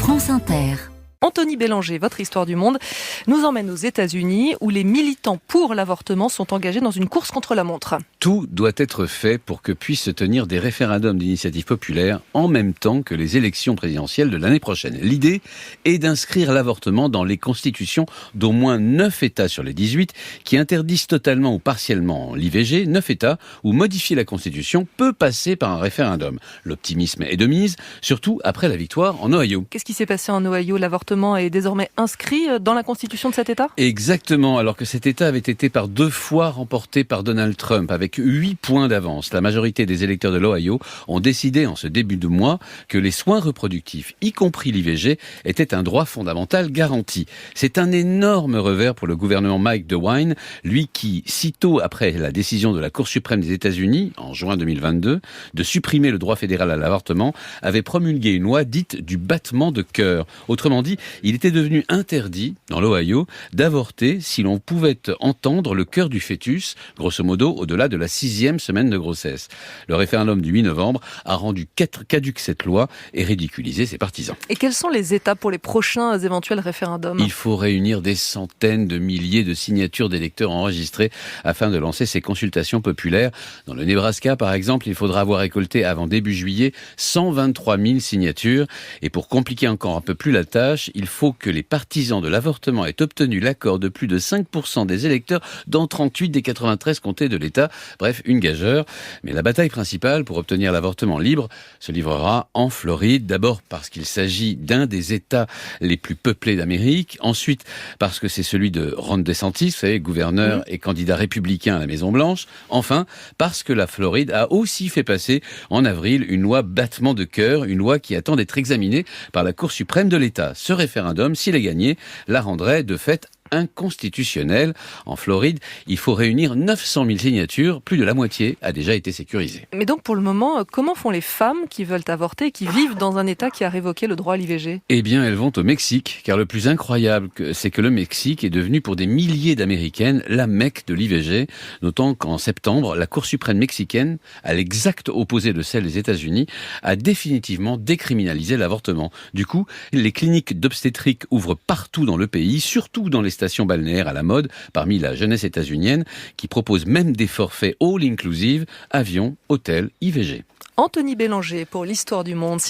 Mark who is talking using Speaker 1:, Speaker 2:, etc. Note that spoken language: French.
Speaker 1: France Inter.
Speaker 2: Anthony Bélanger, votre histoire du monde, nous emmène aux États-Unis où les militants pour l'avortement sont engagés dans une course contre la montre.
Speaker 3: Tout doit être fait pour que puissent se tenir des référendums d'initiative populaire en même temps que les élections présidentielles de l'année prochaine. L'idée est d'inscrire l'avortement dans les constitutions d'au moins 9 États sur les 18 qui interdisent totalement ou partiellement l'IVG, 9 États où modifier la constitution peut passer par un référendum. L'optimisme est de mise, surtout après la victoire en Ohio.
Speaker 2: Qu'est-ce qui s'est passé en Ohio ? L'avortement est désormais inscrit dans la constitution de cet État ?
Speaker 3: Exactement, alors que cet État avait été par 2 fois remporté par Donald Trump avec 8 points d'avance. La majorité des électeurs de l'Ohio ont décidé en ce début de mois que les soins reproductifs, y compris l'IVG, étaient un droit fondamental garanti. C'est un énorme revers pour le gouvernement Mike DeWine, lui qui, sitôt après la décision de la Cour suprême des États-Unis, en juin 2022, de supprimer le droit fédéral à l'avortement, avait promulgué une loi dite du battement de cœur. Autrement dit, il était devenu interdit, dans l'Ohio, d'avorter si l'on pouvait entendre le cœur du fœtus, grosso modo au-delà de la 6e semaine de grossesse. Le référendum du 8 novembre a rendu caduque cette loi et ridiculisé ses partisans.
Speaker 2: Et quels sont les étapes pour les prochains éventuels référendums ?
Speaker 3: Il faut réunir des centaines de milliers de signatures d'électeurs enregistrés afin de lancer ces consultations populaires. Dans le Nebraska, par exemple, il faudra avoir récolté avant début juillet 123 000 signatures. Et pour compliquer encore un peu plus la tâche, il faut que les partisans de l'avortement aient obtenu l'accord de plus de 5% des électeurs dans 38 des 93 comtés de l'État. Bref, une gageure. Mais la bataille principale pour obtenir l'avortement libre se livrera en Floride. D'abord parce qu'il s'agit d'un des États les plus peuplés d'Amérique. Ensuite parce que c'est celui de Ron DeSantis, vous savez, gouverneur et candidat républicain à la Maison-Blanche. Enfin, parce que la Floride a aussi fait passer en avril une loi battement de cœur, une loi qui attend d'être examinée par la Cour suprême de l'État. Ce référendum, s'il est gagné, la rendrait de fait inconstitutionnel. En Floride, il faut réunir 900 000 signatures, plus de la moitié a déjà été sécurisée.
Speaker 2: Mais donc pour le moment, comment font les femmes qui veulent avorter et qui vivent dans un État qui a révoqué le droit à l'IVG ?
Speaker 3: Eh bien, elles vont au Mexique, car le plus incroyable, c'est que le Mexique est devenu pour des milliers d'Américaines la Mecque de l'IVG, notant qu'en septembre, la Cour suprême mexicaine, à l'exact opposé de celle des États-Unis, a définitivement décriminalisé l'avortement. Du coup, les cliniques d'obstétrique ouvrent partout dans le pays, surtout dans les stations balnéaires à la mode, parmi la jeunesse états-unienne, qui propose même des forfaits all-inclusive, avion, hôtel, IVG.
Speaker 2: Anthony Bélanger pour l'histoire du monde.